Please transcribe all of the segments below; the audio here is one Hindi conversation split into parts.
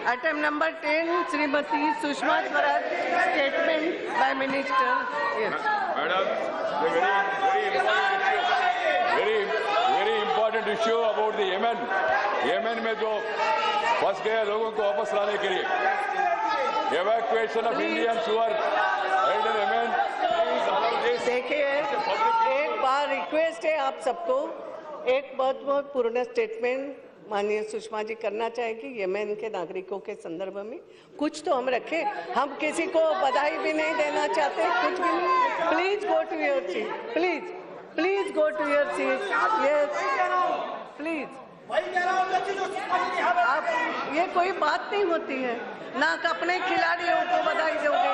Item number 10, Srimati Sushma Swaraj, statement by Minister. Yes. Madam, very important issue about the Yemen. Yemen में जो फंस गए लोगों को वापस लाने के लिए evacuation of Indians who are held in Yemen. देखिए, एक बार रिक्वेस्ट है आप सबको, एक बहुत पूर्ण स्टेटमेंट माननीय सुषमा जी करना चाहेंगी येमेन के नागरिकों के संदर्भ में। कुछ तो हम रखें, हम किसी को बधाई भी नहीं देना चाहते, कुछ भी नहीं। Please go to your seat, please go to your seat. Yes please. आप ये कोई बात नहीं होती है ना, अपने खिलाड़ियों को बधाई दोगे।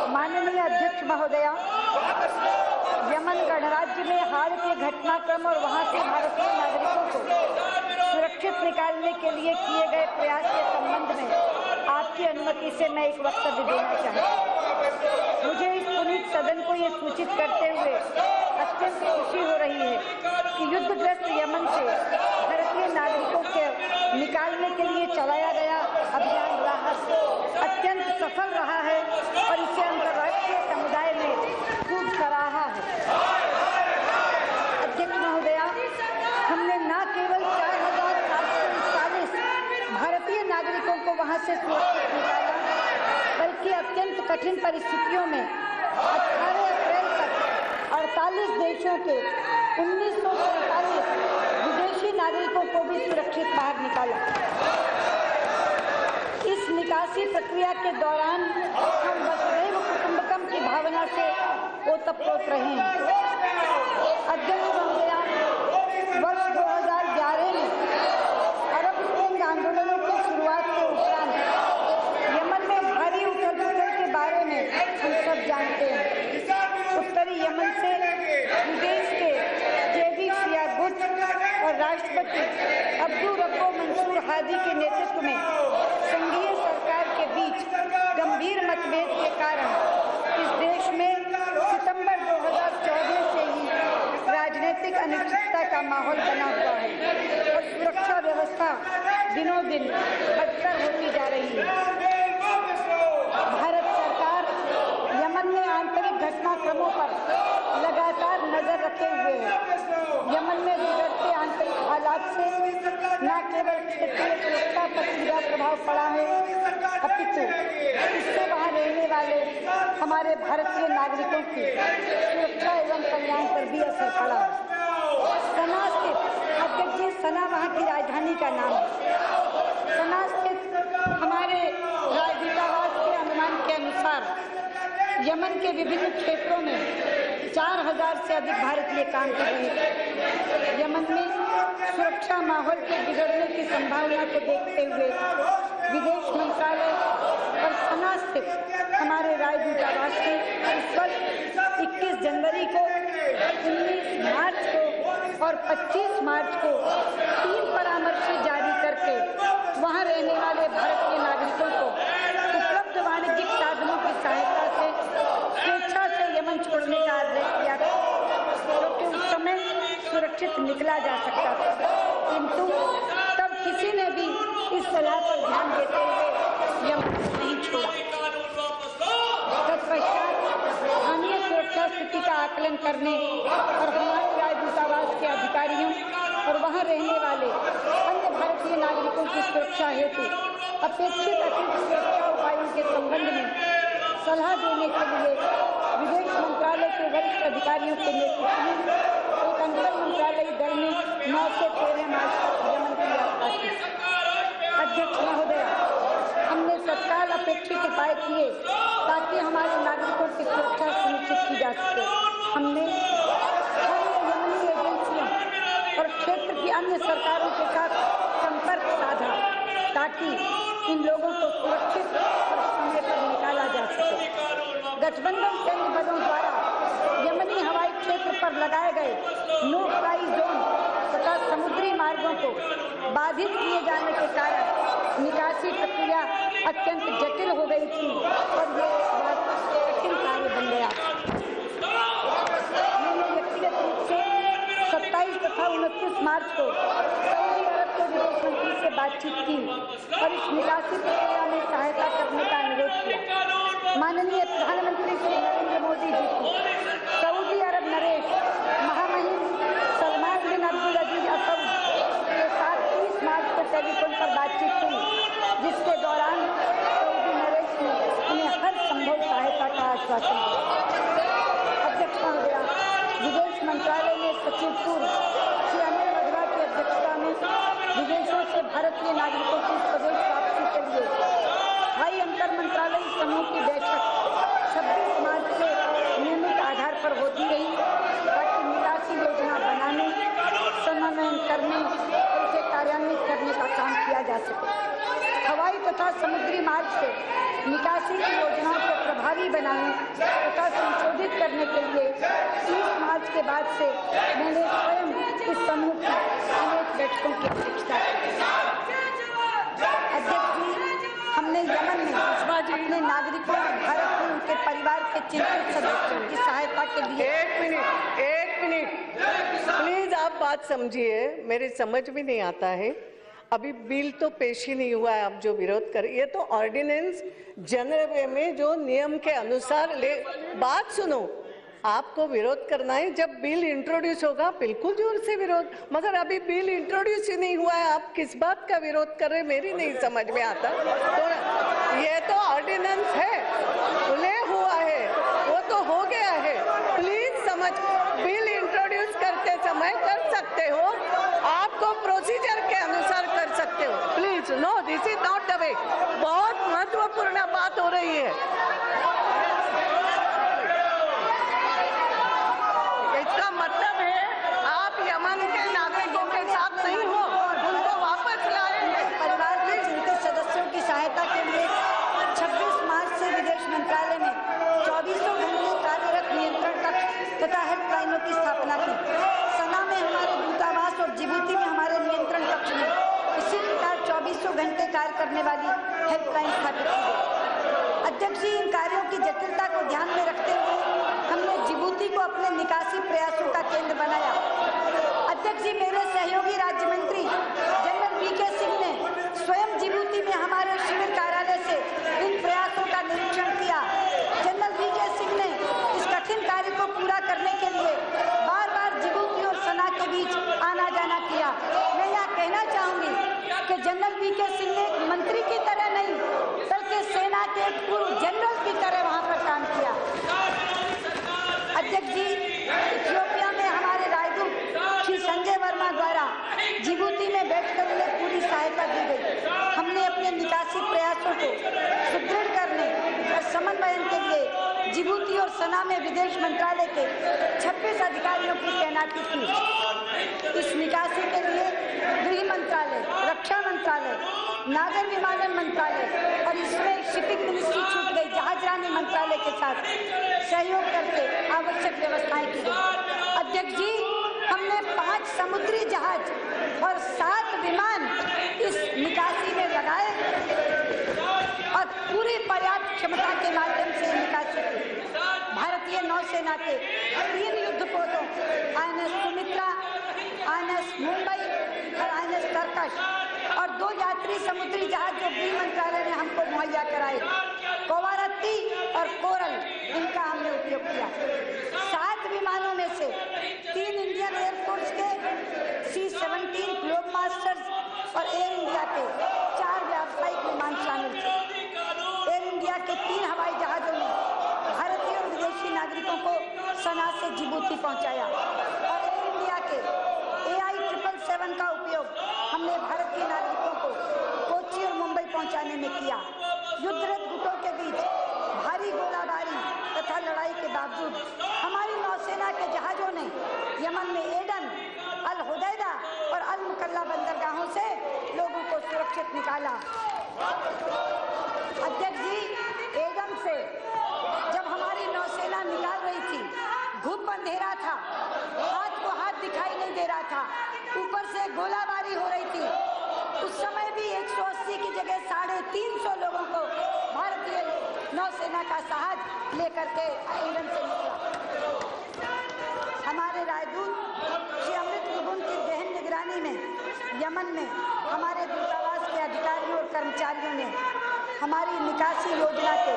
माननीय अध्यक्ष महोदया, यमन गणराज्य में हाल के घटनाक्रम और वहां से भारतीय नागरिकों को सुरक्षित निकालने के लिए किए गए प्रयास के संबंध में आपकी अनुमति से मैं एक वक्तव्य देना चाहूँगी। मुझे इस पुनीत सदन को ये सूचित करते हुए अत्यंत खुशी हो रही है कि युद्धग्रस्त यमन से भारतीय नागरिकों के निकालने के लिए चलाया गया अभियान राहत अत्यंत सफल रहा है और इसे अंतर्राष्ट्रीय समुदाय ने खूब सराहा है। अध्यक्ष महोदया, हमने न केवल 4,741 भारतीय नागरिकों को वहां से सुरक्षित निकाला, बल्कि अत्यंत कठिन परिस्थितियों में 18 अप्रैल तक 48 देशों के 1947 विदेशी नागरिकों को भी सुरक्षित बाहर निकाला। इस निकासी प्रक्रिया के दौरान हम वसुधैव कुटुंबकम की भावना से ओतप्रोत रहे हैं। अध्यक्ष महोदया, वर्ष 2011 में अरब स्प्रिंग आंदोलनों की शुरुआत के उपरांत यमन में भारी उथल-पुथल के बारे में हम सब जानते हैं। उत्तरी यमन से विदेश के जेबी सिया बुट और राष्ट्रपति अब्दुल रब्बो मंसूर हादी के नेतृत्व में संघीय सरकार के बीच गंभीर मतभेद के कारण इस देश में सितंबर 2014 से ही राजनीतिक अनिश्चितता का माहौल बना हुआ है और सुरक्षा व्यवस्था दिनों दिन बदतर होती जा रही है। भारत सरकार यमन में आंतरिक घटनाक्रमों पर लगातार नजर रखे हुए है। यमन में बिगड़ते आंतरिक हालात से न केवल क्षेत्रीय सुरक्षा पर सीधा प्रभाव पड़ा है, अपितु इससे वहां रहने वाले हमारे भारतीय नागरिकों की सुरक्षा एवं कल्याण पर भी असर पड़ा है। सना स्थित अध्यक्ष जी, सना वहाँ की राजधानी का नाम है। सना स्थित हमारे राजदूतावास के अनुमान के अनुसार यमन के विभिन्न क्षेत्रों में 4,000 से अधिक भारतीय काम कर रहे थे। यमन में सुरक्षा माहौल के बिगड़ने की संभावना को देखते हुए विदेश मंत्रालय और सना स्थित हमारे राजदूतावास ने इस वर्ष 21 जनवरी को, 19 मार्च को और 25 मार्च को 3 परामर्श जारी करके वहां रहने वाले भारतीय नागरिकों को उपलब्ध वाणिज्यिक साधनों की सहायता से स्वेच्छा से यमन छोड़ने का आग्रह किया था, क्योंकि उस समय सुरक्षित निकला जा सकता था, किंतु तब किसी ने भी इस सलाह पर ध्यान देते हुए यमन नहीं छोड़ा। तत्पश्चात स्थानीय सुरक्षा स्थिति का आकलन करने और हमारे राजदूतावास के अधिकारियों और वहां रहने वाले अन्य भारतीय नागरिकों की सुरक्षा हेतु अपेक्षित अतिरिक्त सुरक्षा उपायों के संबंध में सलाह देने के लिए विदेश मंत्रालय के वरिष्ठ अधिकारियों के नेतृत्व में एक अंतर मंत्रालयी दल ने 9 से 13 मार्च तक यमन की यात्रा की। अध्यक्ष महोदया, हमने तत्काल अपेक्षित उपाय किए ताकि हमारे नागरिकों की सुरक्षा सुनिश्चित की जा सके। हमने यमनी एजेंसियों और क्षेत्र की अन्य सरकारों के साथ संपर्क साधा ताकि इन लोगों को सुरक्षित और समय पर निकाला जा सके। गठबंधन सैन्य बलों द्वारा यमनी हवाई क्षेत्र पर लगाए गए नो फ्लाई जोन तथा समुद्री मार्गों को बाधित किए जाने के कारण निकासी प्रक्रिया अत्यंत जटिल हो गई थी और ये बहुत कठिन कार्य बन गया। तथा 29 मार्च को सऊदी अरब के विदेश मंत्री से बातचीत की और इस निकासी प्रक्रिया में सहायता करने का अनुरोध किया। माननीय प्रधानमंत्री श्री नरेंद्र मोदी जी को सऊदी अरब नरेश महामहिम सलमान बिन अब्दुल अजीज अल सऊद के साथ 30 मार्च को टेलीफोन पर बातचीत हुई, जिसके दौरान सऊदी नरेश ने उन्हें हर संभव सहायता का आश्वासन दिया। अध्यक्ष महोदया, विदेश मंत्रालय ने सचिव पूर्व श्री अनिल वधवा की अध्यक्षता में विदेशों से भारतीय नागरिकों की स्वदेश वापसी के लिए स्थायी अंतर मंत्रालयी समूह की बैठक 26 मार्च से नियमित आधार पर होती रही, ताकि निकासी योजना बनाने, समन्वय करने और उसे कार्यान्वित करने का काम किया जा सके। हवाई तथा समुद्री मार्ग से निकासी की योजनाओं को प्रभावी बनाने तथा संशोधित करने के लिए 30 मार्च के बाद से मैंने स्वयं इस समूह की अनेक बैठकों की अध्यक्षता की। अध्यक्ष जी, हमने यमन में अपने नागरिकों और भारत में उनके परिवार के चिंतित सदस्यों की सहायता के लिए एक मिनट प्लीज आप बात समझिए, मेरे समझ में नहीं आता है। अभी बिल तो पेश ही नहीं हुआ है, आप जो विरोध कर, ये तो ऑर्डिनेंस जनरल में जो नियम के अनुसार बात सुनो, आपको विरोध करना है। जब बिल इंट्रोड्यूस होगा बिल्कुल जोर से विरोध, मगर अभी बिल इंट्रोड्यूस ही नहीं हुआ है, आप किस बात का विरोध कर रहे हैं मेरी नहीं समझ में आता। तो ये तो ऑर्डिनेंस है, उल्लेख हुआ है, वो तो हो गया है। प्लीज समझ, बिल इंट्रोड्यूस करते समय कर सकते हो, आपको प्रोसीजर के अनुसार कर सकते हो। Please no, this is not the way. बहुत महत्वपूर्ण बात हो रही है। इसका मतलब है आप यमन के नागरिकों के साथ नहीं हो, उनको वापस लाएंगे। परिवार के चिंतित सदस्यों की सहायता के लिए 26 मार्च से विदेश मंत्रालय में 24 घंटे कार्यरत नियंत्रण कक्ष तथा हेल्पलाइनों की स्थापना की। सना में हमारे दूतावास और जिबूती में हमारे नियंत्रण कक्ष में इसी प्रकार 24 घंटे कार्य करने वाली हेल्पलाइन स्थापित की गई। अध्यक्ष जी, इन कार्यों की जटिलता को ध्यान में रखते हुए हमने जिबूती को अपने निकासी प्रयासों का केंद्र बनाया। अध्यक्ष जी, मेरे सहयोगी राज्य मंत्री जनरल वीके सिंह ने स्वयं जिबूती में हमारे शिविर कार्यालय से इन प्रयासों का निरीक्षण किया। जनरल वीके सिंह ने इस कठिन कार्य को पूरा करने के लिए बार बार जिबूती और सना के बीच आना जाना किया। मैं यहाँ कहना चाहूंगी कि जनरल वीके सिंह ने एक मंत्री की तरह नहीं, बल्कि सेना के एक पूर्व जनरल की तरह वहाँ पर काम किया। अध्यक्ष जी, इथियोपिया में हमारे राजदूत श्री संजय वर्मा द्वारा जिबूती में बैठकर उन्हें पूरी सहायता दी गई। हमने अपने निकासी प्रयासों को सुदृढ़ करने और समन्वयन के लिए जिबूती और सना में विदेश मंत्रालय के 26 अधिकारियों की तैनाती की। इस निकासी के लिए गृह मंत्रालय, रक्षा मंत्रालय, नागर विमानन मंत्रालय और इसमें शिपिंग मिनिस्ट्री छूट गई, जहाजरानी मंत्रालय के साथ सहयोग करके आवश्यक व्यवस्थाएं की गई। अध्यक्ष जी, हमने 5 समुद्री जहाज और 7 विमान इस निकासी में लगाए और पूरी पर्याप्त क्षमता के माध्यम से निकासी की। भारतीय नौसेना के 3 युद्धपोतों INS सुमित्रा, INS मुंबई और INS तरकश और 2 यात्री समुद्री जहाज जो गृह मंत्रालय ने हमको मुहैया कराए, कोवारत्ती और कोरल, इनका हमने उपयोग किया। 7 विमानों में से 3 इंडियन एयरफोर्स के C-17 ग्लोब मास्टर्स और एयर इंडिया के 4 व्यावसायिक विमान शामिल थे। एयर इंडिया के 3 हवाई जहाजों ने भारतीय और विदेशी नागरिकों को सना से जिबूती पहुंचाया और एयर इंडिया के AI 777 का उपयोग हमने भारतीय नागरिकों को कोच्चि और मुंबई पहुंचाने में किया। युद्धरत गुटों के बीच भारी गोलाबारी तथा लड़ाई के बावजूद हमारी नौसेना के जहाजों ने यमन में एडन, अल हुदैदा और अल मुकल्ला बंदरगाहों से लोगों को सुरक्षित निकाला। अध्यक्ष जी, एडन से जब हमारी नौसेना निकाल रही थी, धूप अंधेरा था, हाथ को हाथ दिखाई नहीं दे रहा था, ऊपर से गोलाबारी हो रही थी। उस समय भी 180 की जगह 350 लोगों को भारतीय नौसेना का जहाज लेकर के एडन से निकला। हमारे राजदूत श्री अमृत गुगुन की ही में यमन में हमारे दूतावास के अधिकारियों और कर्मचारियों ने हमारी निकासी योजना के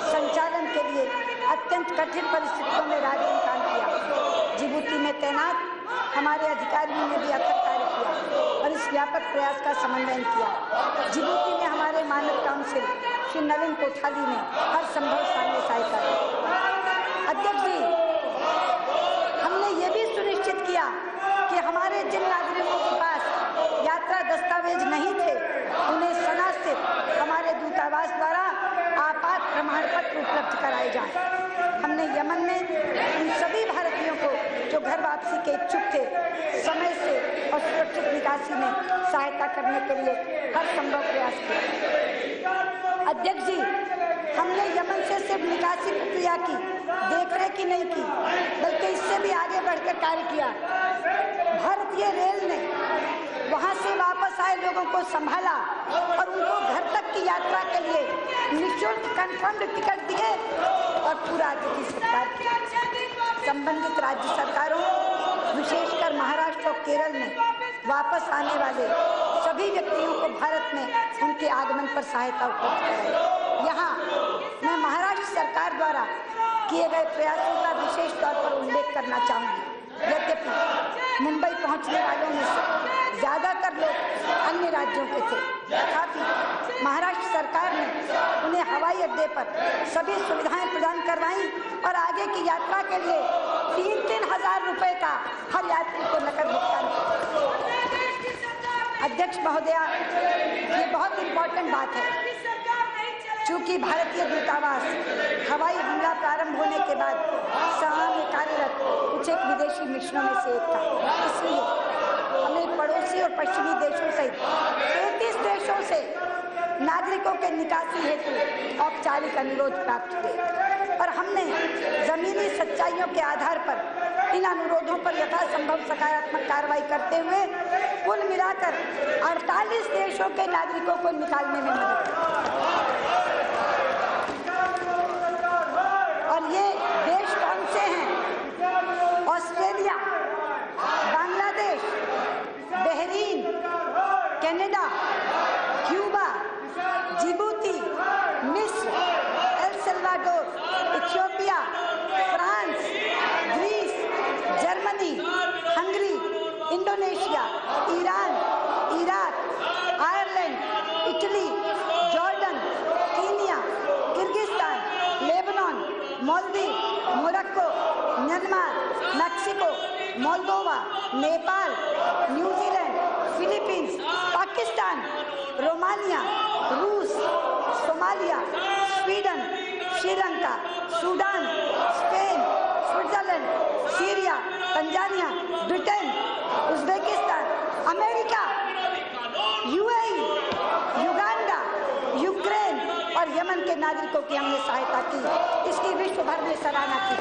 संचालन के लिए अत्यंत कठिन परिस्थितियों में रात दिन काम किया। जिबूती में तैनात हमारे अधिकारियों ने भी अथक कार्य किया और इस व्यापक प्रयास का समन्वय किया। जिबूती में हमारे मानव काउंसिल श्री नवीन कोठारी ने हर संभव सहायता की। अध्यक्ष जी, हमने ये भी सुनिश्चित किया कि हमारे जिन नागरिकों के पास यात्रा दस्तावेज नहीं थे उन्हें सना से हमारे दूतावास द्वारा आपात प्रमाण पत्र उपलब्ध कराए जाएं। हमने यमन में उन सभी भारतीयों को जो घर वापसी के इच्छुक थे समय से और सुरक्षित निकासी में सहायता करने के लिए हर संभव प्रयास किया। अध्यक्ष जी, हमने यमन से सिर्फ निकासी प्रक्रिया की देखरेख ही नहीं की बल्कि इससे भी आगे बढ़कर कार्य किया। भारतीय रेल ने वहां से वापस आए लोगों को संभाला और उनको घर तक की यात्रा के लिए निःशुल्क कंफर्म्ड टिकट दिए और पूरा अतिथि सत्कार किया। संबंधित राज्य सरकारों विशेषकर महाराष्ट्र और केरल में वापस आने वाले सभी व्यक्तियों को भारत में उनके आगमन पर सहायता उपलब्ध कराई। यहाँ मैं महाराष्ट्र सरकार द्वारा किए गए प्रयासों का विशेष तौर पर उल्लेख करना चाहूँगी। यद्यपि मुंबई पहुँचने वालों में से ज़्यादातर लोग अन्य राज्यों के थे, तथापि महाराष्ट्र सरकार ने उन्हें हवाई अड्डे पर सभी सुविधाएं प्रदान करवाई और आगे की यात्रा के लिए 3-3 हजार रुपए का हर यात्री को नकद भुगतान किया। अध्यक्ष महोदया, ये बहुत इम्पोर्टेंट बात है। चूंकि भारतीय दूतावास हवाई हमला प्रारंभ होने के बाद सहा में कार्यरत कुछ एक विदेशी मिशनों में से एक था, इसलिए हमें पड़ोसी और पश्चिमी देशों सहित 33 देशों से नागरिकों के निकासी हेतु औपचारिक अनुरोध प्राप्त हुए और हमने जमीनी सच्चाइयों के आधार पर इन अनुरोधों पर यथासंभव सकारात्मक कार्रवाई करते हुए कुल मिलाकर 48 देशों के नागरिकों को निकालने में मदद की। और ये देश कौन से हैं? Australia, Bangladesh, Bahrain, Canada, Cuba, Djibouti, मिस्र, El Salvador, Ethiopia, France, Greece, Germany, Hungary, Indonesia, Iran, Iraq, Ireland, Italy, Jordan, Kenya, Kyrgyzstan, Lebanon, Maldives, Morocco, Myanmar, Mexico, Moldova, Nepal, New Zealand, Philippines, Pakistan, Romania, रूस, Somalia, Sweden, Sri Lanka, Sudan, Spain, Switzerland, Syria, Tanzania, Britain, Uzbekistan, America, UAE, Uganda, Ukraine और यमन के नागरिकों की हमने सहायता की। इसकी विश्व भर में सराहना की।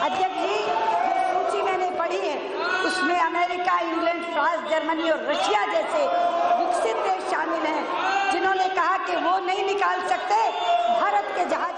अध्यक्ष जी, जो सूची मैंने पढ़ी है उसमें अमेरिका, इंग्लैंड, फ्रांस, जर्मनी और रशिया जैसे विकसित देश शामिल हैं जिन्होंने कहा कि वो नहीं निकाल सकते, भारत के जहाज